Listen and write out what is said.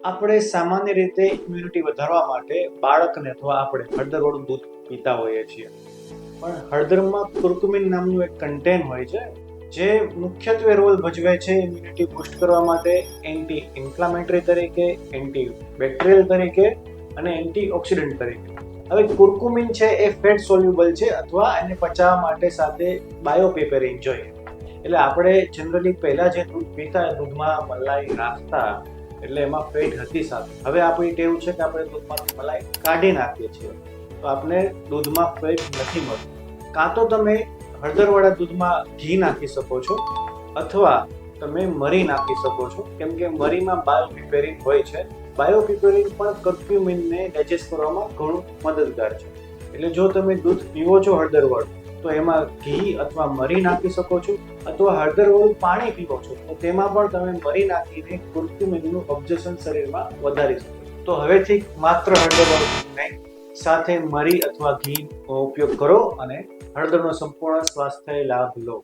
આપણે સામાન્ય રીતે ઇમ્યુનિટી વધારવા માટે બાળકને અથવા આપણે હળદરવાળું દૂધ પીતા હોઈએ છીએ, પણ હળદરમાં કુર્કુમિન નામનું એક કન્ટેન હોય છે જે મુખ્યત્વે રોલ ભજવે છે ઇમ્યુનિટી બૂસ્ટ કરવા માટે એન્ટી ઇન્ફ્લામેટરી તરીકે, એન્ટી બેક્ટેરિયલ તરીકે અને એન્ટી ઓક્સિડન્ટ તરીકે. હવે કુર્કુમિન છે એ ફેટ સોલ્યુબલ છે અથવા એને પચાવવા માટે સાથે બાયોપેપરિન જોઈએ. એટલે આપણે જનરલી પહેલા જે દૂધ પીતા દૂધમાં મલાઈ રાખતા એટલે એમાં ફેટ હતી સાથે. હવે આપણી ટેવ છે કે આપણે દૂધમાંથી મલાઈ કાઢી નાખીએ છીએ, તો આપણે દૂધમાં ફેટ નથી મળતું. કાં તો તમે હળદરવાળા દૂધમાં ઘી નાખી શકો છો અથવા તમે મરી નાખી શકો છો, કેમ કે મરીમાં બાયોપેપરિન હોય છે. બાયોપેપરિન પણ કર્ક્યુમિનને ડાયજેસ્ટ કરવામાં ઘણું મદદગાર છે. એટલે જો તમે દૂધ પીવો છો હળદરવાળું તો એમાં ઘી અથવા મરી નાખી શકો છો, અથવા હળદરવાળું પાણી પીવો છો તો તેમાં પણ તમે મરી નાખીને કુર્ક્યુમિનનું ઓબ્ઝર્શન શરીરમાં વધારી શકો છો. તો હવેથી માત્ર હળદરવાળું દૂધ નહીં, સાથે મરી અથવા ઘીનો ઉપયોગ કરો અને હળદરનો સંપૂર્ણ સ્વાસ્થ્ય લાભ લો.